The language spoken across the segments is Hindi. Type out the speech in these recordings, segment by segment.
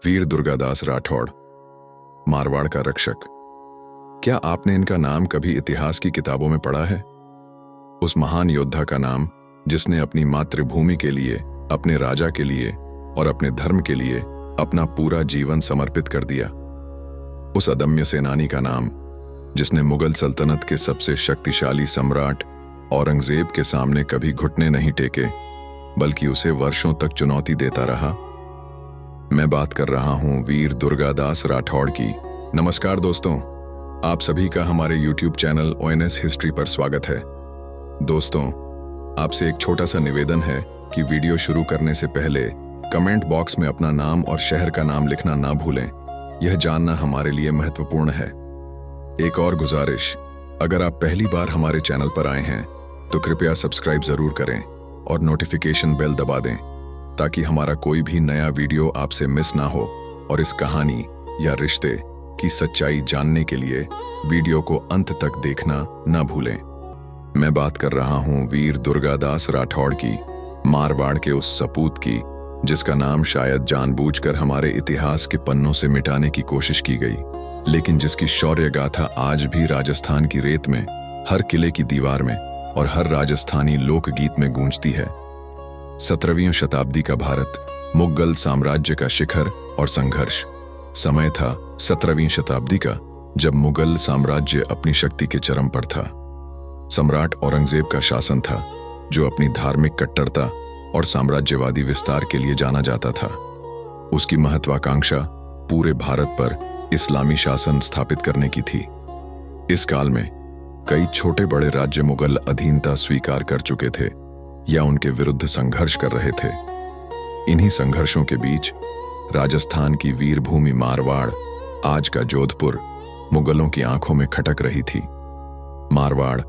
वीर दुर्गादास राठौड़, मारवाड़ का रक्षक। क्या आपने इनका नाम कभी इतिहास की किताबों में पढ़ा है? उस महान योद्धा का नाम जिसने अपनी मातृभूमि के लिए, अपने राजा के लिए और अपने धर्म के लिए अपना पूरा जीवन समर्पित कर दिया। उस अदम्य सेनानी का नाम जिसने मुगल सल्तनत के सबसे शक्तिशाली सम्राट औरंगजेब के सामने कभी घुटने नहीं टेके, बल्कि उसे वर्षों तक चुनौती देता रहा। मैं बात कर रहा हूं वीर दुर्गादास राठौड़ की। नमस्कार दोस्तों, आप सभी का हमारे YouTube चैनल ONS हिस्ट्री पर स्वागत है। दोस्तों, आपसे एक छोटा सा निवेदन है कि वीडियो शुरू करने से पहले कमेंट बॉक्स में अपना नाम और शहर का नाम लिखना ना भूलें। यह जानना हमारे लिए महत्वपूर्ण है। एक और गुजारिश, अगर आप पहली बार हमारे चैनल पर आए हैं तो कृपया सब्सक्राइब जरूर करें और नोटिफिकेशन बेल दबा दें ताकि हमारा कोई भी नया वीडियो आपसे मिस ना हो। और इस कहानी या रिश्ते की सच्चाई जानने के लिए वीडियो को अंत तक देखना ना भूलें। मैं बात कर रहा हूं वीर दुर्गादास राठौड़ की, मारवाड़ के उस सपूत की जिसका नाम शायद जानबूझकर हमारे इतिहास के पन्नों से मिटाने की कोशिश की गई, लेकिन जिसकी शौर्य गाथा आज भी राजस्थान की रेत में, हर किले की दीवार में और हर राजस्थानी लोकगीत में गूंजती है। 17वीं शताब्दी का भारत, मुगल साम्राज्य का शिखर और संघर्ष। समय था 17वीं शताब्दी का, जब मुगल साम्राज्य अपनी शक्ति के चरम पर था। सम्राट औरंगजेब का शासन था, जो अपनी धार्मिक कट्टरता और साम्राज्यवादी विस्तार के लिए जाना जाता था। उसकी महत्वाकांक्षा पूरे भारत पर इस्लामी शासन स्थापित करने की थी। इस काल में कई छोटे बड़े राज्य मुगल अधीनता स्वीकार कर चुके थे या उनके विरुद्ध संघर्ष कर रहे थे। इन्हीं संघर्षों के बीच राजस्थान की वीर भूमि मारवाड़, आज का जोधपुर, मुगलों की आंखों में खटक रही थी। मारवाड़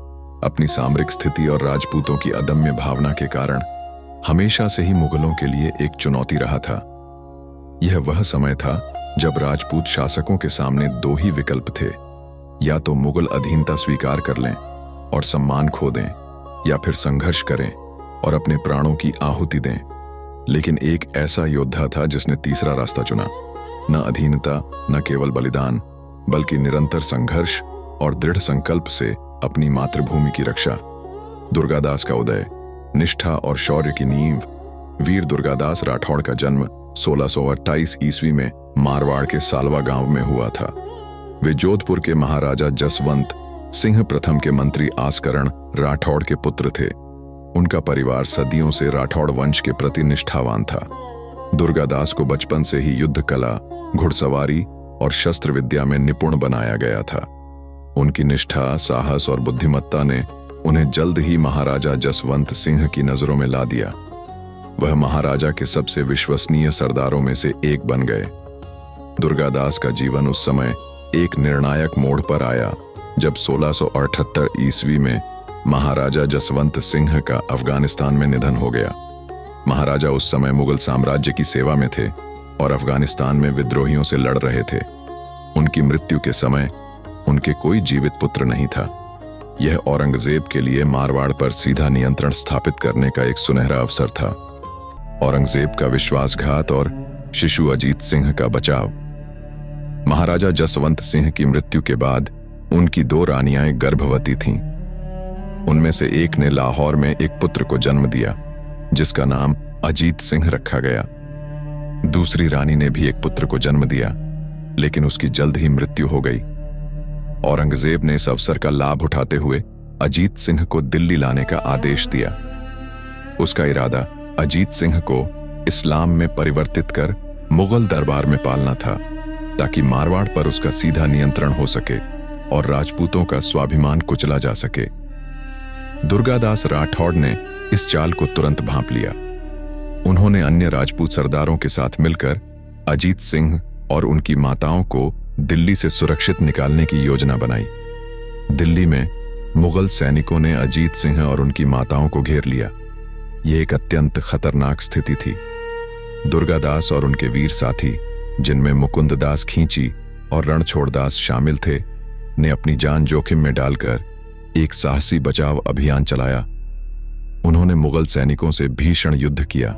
अपनी सामरिक स्थिति और राजपूतों की अदम्य भावना के कारण हमेशा से ही मुगलों के लिए एक चुनौती रहा था। यह वह समय था जब राजपूत शासकों के सामने दो ही विकल्प थे, या तो मुगल अधीनता स्वीकार कर लें और सम्मान खो दें, या फिर संघर्ष करें और अपने प्राणों की आहुति दें। लेकिन एक ऐसा योद्धा था जिसने तीसरा रास्ता चुना। न अधीनता, न केवल बलिदान, बल्कि निरंतर संघर्ष और दृढ़ संकल्प से अपनी मातृभूमि की रक्षा। दुर्गादास का उदय, निष्ठा और शौर्य की नींव। वीर दुर्गादास राठौड़ का जन्म 1628 ईस्वी में मारवाड़ के सालवा गांव में हुआ था। वे जोधपुर के महाराजा जसवंत सिंह प्रथम के मंत्री आस्करण राठौड़ के पुत्र थे। उनका परिवार सदियों से राठौड़ वंश के प्रति निष्ठावान था। दुर्गादास को बचपन से ही युद्ध कला, घुड़सवारी और शस्त्र विद्या में निपुण बनाया गया था। उनकी निष्ठा, साहस और बुद्धिमत्ता ने उन्हें जल्द ही महाराजा जसवंत सिंह की नजरों में ला दिया। वह महाराजा के सबसे विश्वसनीय सरदारों में से एक बन गए। दुर्गादास का जीवन उस समय एक निर्णायक मोड़ पर आया जब 1678 ईस्वी में महाराजा जसवंत सिंह का अफगानिस्तान में निधन हो गया। महाराजा उस समय मुगल साम्राज्य की सेवा में थे और अफगानिस्तान में विद्रोहियों से लड़ रहे थे। उनकी मृत्यु के समय उनके कोई जीवित पुत्र नहीं था। यह औरंगजेब के लिए मारवाड़ पर सीधा नियंत्रण स्थापित करने का एक सुनहरा अवसर था। औरंगजेब का विश्वासघात और शिशु अजीत सिंह का बचाव। महाराजा जसवंत सिंह की मृत्यु के बाद उनकी दो रानियां गर्भवती थीं। उनमें से एक ने लाहौर में एक पुत्र को जन्म दिया, जिसका नाम अजीत सिंह रखा गया। दूसरी रानी ने भी एक पुत्र को जन्म दिया, लेकिन उसकी जल्द ही मृत्यु हो गई। औरंगजेब ने इस अवसर का लाभ उठाते हुए अजीत सिंह को दिल्ली लाने का आदेश दिया। उसका इरादा अजीत सिंह को इस्लाम में परिवर्तित कर मुगल दरबार में पालना था, ताकि मारवाड़ पर उसका सीधा नियंत्रण हो सके और राजपूतों का स्वाभिमान कुचला जा सके। दुर्गादास राठौड़ ने इस चाल को तुरंत भांप लिया। उन्होंने अन्य राजपूत सरदारों के साथ मिलकर अजीत सिंह और उनकी माताओं को दिल्ली से सुरक्षित निकालने की योजना बनाई। दिल्ली में मुगल सैनिकों ने अजीत सिंह और उनकी माताओं को घेर लिया। यह एक अत्यंत खतरनाक स्थिति थी। दुर्गादास और उनके वीर साथी, जिनमें मुकुंददास खींची और रणछोड़दास शामिल थे, ने अपनी जान जोखिम में डालकर एक साहसी बचाव अभियान चलाया। उन्होंने मुगल सैनिकों से भीषण युद्ध किया।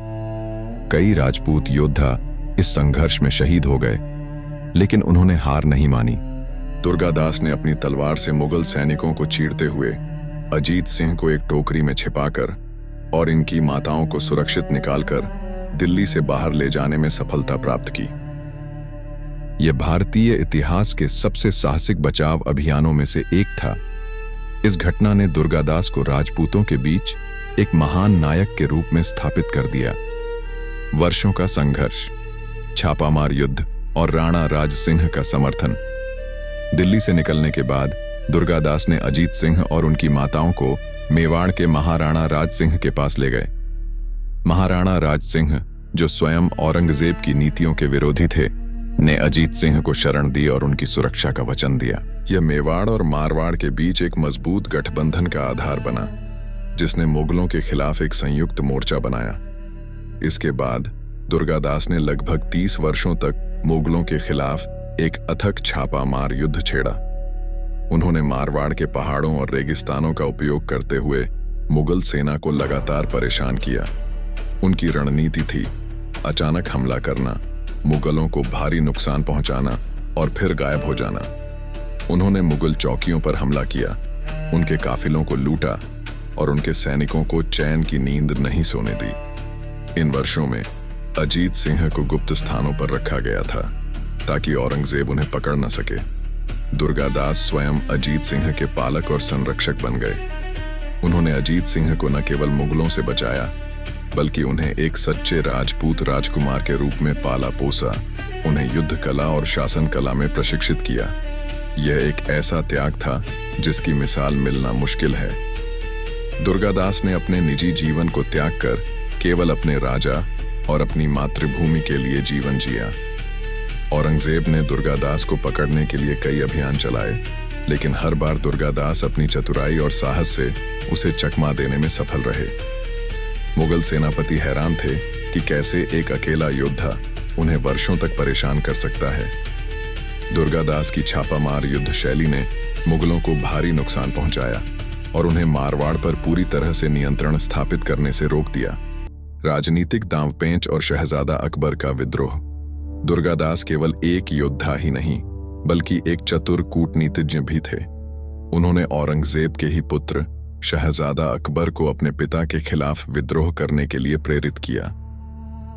कई राजपूत योद्धा इस संघर्ष में शहीद हो गए, लेकिन उन्होंने हार नहीं मानी। दुर्गादास ने अपनी तलवार से मुगल सैनिकों को चीरते हुए अजीत सिंह को एक टोकरी में छिपाकर और इनकी माताओं को सुरक्षित निकालकर दिल्ली से बाहर ले जाने में सफलता प्राप्त की। यह भारतीय इतिहास के सबसे साहसिक बचाव अभियानों में से एक था। इस घटना ने दुर्गादास को राजपूतों के बीच एक महान नायक के रूप में स्थापित कर दिया। वर्षों का संघर्ष, छापामार युद्ध और राणा राज सिंह का समर्थन। दिल्ली से निकलने के बाद दुर्गादास ने अजीत सिंह और उनकी माताओं को मेवाड़ के महाराणा राज सिंह के पास ले गए। महाराणा राज सिंह, जो स्वयं औरंगजेब की नीतियों के विरोधी थे, ने अजीत सिंह को शरण दी और उनकी सुरक्षा का वचन दिया। यह मेवाड़ और मारवाड़ के बीच एक मजबूत गठबंधन का आधार बना, जिसने मुगलों के खिलाफ एक संयुक्त मोर्चा बनाया। इसके बाद दुर्गादास ने लगभग 30 वर्षों तक मुगलों के खिलाफ एक अथक छापामार युद्ध छेड़ा। उन्होंने मारवाड़ के पहाड़ों और रेगिस्तानों का उपयोग करते हुए मुगल सेना को लगातार परेशान किया। उनकी रणनीति थी अचानक हमला करना, मुगलों को भारी नुकसान पहुंचाना और फिर गायब हो जाना। उन्होंने मुगल चौकियों पर हमला किया, उनके काफिलों को लूटा और उनके सैनिकों को चैन की नींद नहीं सोने दी। इन वर्षों में अजीत सिंह को गुप्त स्थानों पर रखा गया था ताकि औरंगजेब उन्हें पकड़ न सके। दुर्गादास स्वयं अजीत सिंह के पालक और संरक्षक बन गए। उन्होंने अजीत सिंह को न केवल मुगलों से बचाया, बल्कि उन्हें एक सच्चे राजपूत राजकुमार के रूप में पाला पोसा, उन्हें युद्ध कला और शासन कला में प्रशिक्षित किया। यह एक ऐसा त्याग था जिसकी मिसाल मिलना मुश्किल है। दुर्गादास ने अपने निजी जीवन को त्याग कर केवल अपने राजा और अपनी मातृभूमि के लिए जीवन जिया। औरंगजेब ने दुर्गादास को पकड़ने के लिए कई अभियान चलाए, लेकिन हर बार दुर्गादास अपनी चतुराई और साहस से उसे चकमा देने में सफल रहे। मुगल सेनापति हैरान थे कि कैसे एक अकेला योद्धा उन्हें वर्षों तक परेशान कर सकता है। दुर्गादास की छापामार युद्ध शैली ने मुगलों को भारी नुकसान पहुंचाया और उन्हें मारवाड़ पर पूरी तरह से नियंत्रण स्थापित करने से रोक दिया। राजनीतिक दांवपेंच और शहजादा अकबर का विद्रोह। दुर्गादास केवल एक योद्धा ही नहीं, बल्कि एक चतुर कूटनीतिज्ञ भी थे। उन्होंने औरंगजेब के ही पुत्र शहजादा अकबर को अपने पिता के खिलाफ विद्रोह करने के लिए प्रेरित किया।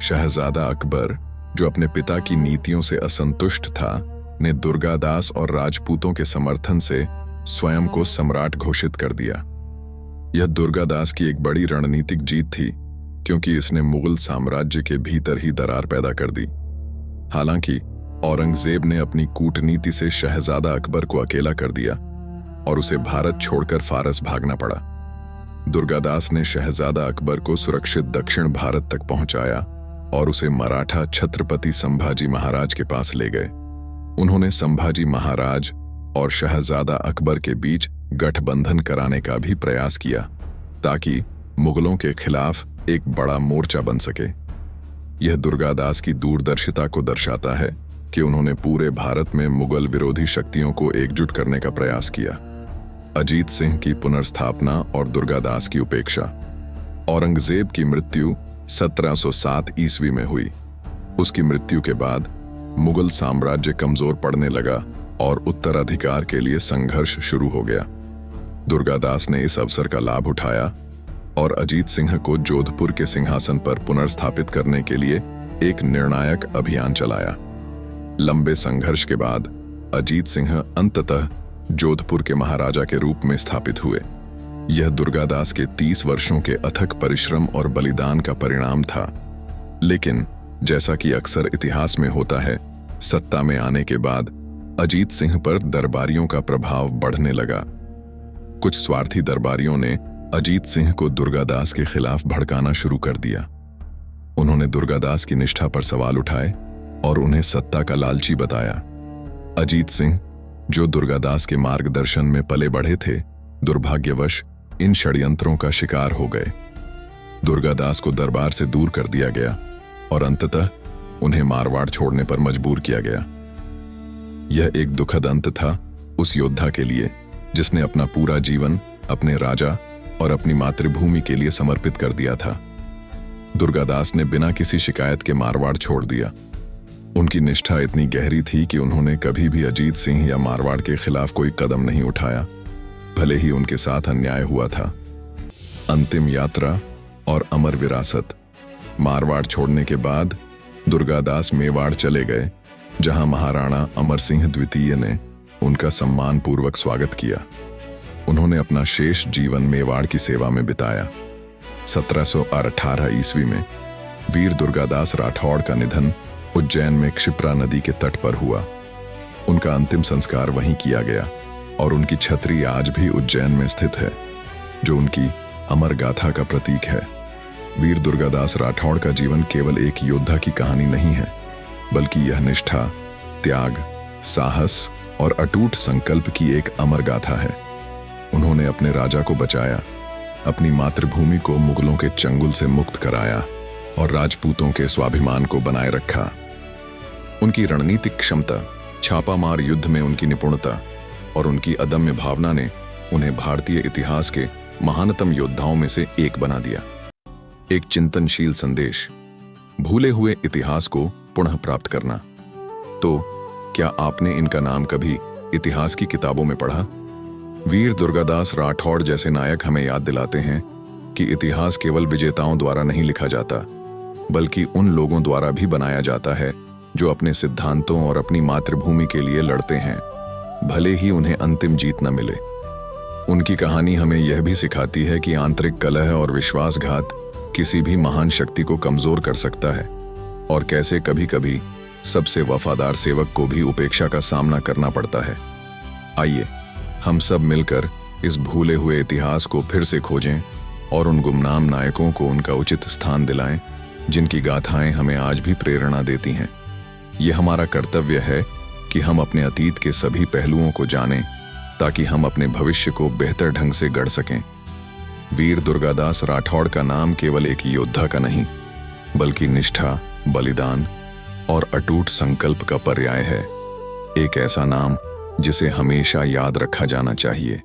शहजादा अकबर, जो अपने पिता की नीतियों से असंतुष्ट था, ने दुर्गादास और राजपूतों के समर्थन से स्वयं को सम्राट घोषित कर दिया। यह दुर्गादास की एक बड़ी रणनीतिक जीत थी, क्योंकि इसने मुगल साम्राज्य के भीतर ही दरार पैदा कर दी। हालांकि औरंगजेब ने अपनी कूटनीति से शहजादा अकबर को अकेला कर दिया और उसे भारत छोड़कर फारस भागना पड़ा। दुर्गादास ने शहजादा अकबर को सुरक्षित दक्षिण भारत तक पहुंचाया और उसे मराठा छत्रपति संभाजी महाराज के पास ले गए। उन्होंने संभाजी महाराज और शहजादा अकबर के बीच गठबंधन कराने का भी प्रयास किया, ताकि मुगलों के खिलाफ एक बड़ा मोर्चा बन सके। यह दुर्गादास की दूरदर्शिता को दर्शाता है कि उन्होंने पूरे भारत में मुगल विरोधी शक्तियों को एकजुट करने का प्रयास किया। अजीत सिंह की पुनर्स्थापना और दुर्गादास की उपेक्षा। औरंगजेब की मृत्यु 1707 ईस्वी में हुई। उसकी मृत्यु के बाद मुगल साम्राज्य कमजोर पड़ने लगा और उत्तराधिकार के लिए संघर्ष शुरू हो गया। दुर्गादास ने इस अवसर का लाभ उठाया और अजीत सिंह को जोधपुर के सिंहासन पर पुनर्स्थापित करने के लिए एक निर्णायक अभियान चलाया। लंबे संघर्ष के बाद अजीत सिंह अंततः जोधपुर के महाराजा के रूप में स्थापित हुए। यह दुर्गादास के 30 वर्षों के अथक परिश्रम और बलिदान का परिणाम था। लेकिन जैसा कि अक्सर इतिहास में होता है, सत्ता में आने के बाद अजीत सिंह पर दरबारियों का प्रभाव बढ़ने लगा। कुछ स्वार्थी दरबारियों ने अजीत सिंह को दुर्गादास के खिलाफ भड़काना शुरू कर दिया। उन्होंने दुर्गादास की निष्ठा पर सवाल उठाए और उन्हें सत्ता का लालची बताया। अजीत सिंह, जो दुर्गादास के मार्गदर्शन में पले बढ़े थे, दुर्भाग्यवश इन षड्यंत्रों का शिकार हो गए। दुर्गादास को दरबार से दूर कर दिया गया और अंततः उन्हें मारवाड़ छोड़ने पर मजबूर किया गया। यह एक दुखद अंत था उस योद्धा के लिए जिसने अपना पूरा जीवन अपने राजा और अपनी मातृभूमि के लिए समर्पित कर दिया था। दुर्गादास ने बिना किसी शिकायत के मारवाड़ छोड़ दिया उनकी निष्ठा इतनी गहरी थी कि उन्होंने कभी भी अजीत सिंह या मारवाड़ के खिलाफ कोई कदम नहीं उठाया, भले ही उनके साथ अन्याय हुआ था। अंतिम यात्रा और अमर विरासत। मारवाड़ छोड़ने के बाद दुर्गादास मेवाड़ चले गए, जहां महाराणा अमर सिंह द्वितीय ने उनका सम्मान पूर्वक स्वागत किया। उन्होंने अपना शेष जीवन मेवाड़ की सेवा में बिताया। 1718 ईस्वी में वीर दुर्गादास राठौड़ का निधन उज्जैन में क्षिप्रा नदी के तट पर हुआ। उनका अंतिम संस्कार वहीं किया गया और उनकी छतरी आज भी उज्जैन में स्थित है, जो उनकी अमर गाथा का प्रतीक है। वीर दुर्गादास राठौड़ का जीवन केवल एक योद्धा की कहानी नहीं है, बल्कि यह निष्ठा, त्याग, साहस और अटूट संकल्प की एक अमर गाथा है। उन्होंने अपने राजा को बचाया, अपनी मातृभूमि को मुगलों के चंगुल से मुक्त कराया और राजपूतों के स्वाभिमान को बनाए रखा। उनकी रणनीतिक क्षमता, छापामार युद्ध में उनकी निपुणता और उनकी अदम्य भावना ने उन्हें भारतीय इतिहास के महानतम योद्धाओं में से एक बना दिया। एक चिंतनशील संदेश, भूले हुए इतिहास को पुनः प्राप्त करना। तो क्या आपने इनका नाम कभी इतिहास की किताबों में पढ़ा? वीर दुर्गादास राठौड़ जैसे नायक हमें याद दिलाते हैं कि इतिहास केवल विजेताओं द्वारा नहीं लिखा जाता, बल्कि उन लोगों द्वारा भी बनाया जाता है जो अपने सिद्धांतों और अपनी मातृभूमि के लिए लड़ते हैं, भले ही उन्हें अंतिम जीत न मिले। उनकी कहानी हमें यह भी सिखाती है कि आंतरिक कलह और विश्वासघात किसी भी महान शक्ति को कमजोर कर सकता है, और कैसे कभी कभी सबसे वफादार सेवक को भी उपेक्षा का सामना करना पड़ता है। आइए हम सब मिलकर इस भूले हुए इतिहास को फिर से खोजें और उन गुमनाम नायकों को उनका उचित स्थान दिलाएं, जिनकी गाथाएं हमें आज भी प्रेरणा देती हैं। यह हमारा कर्तव्य है कि हम अपने अतीत के सभी पहलुओं को जानें, ताकि हम अपने भविष्य को बेहतर ढंग से गढ़ सकें। वीर दुर्गादास राठौड़ का नाम केवल एक योद्धा का नहीं, बल्कि निष्ठा, बलिदान और अटूट संकल्प का पर्याय है। एक ऐसा नाम जिसे हमेशा याद रखा जाना चाहिए।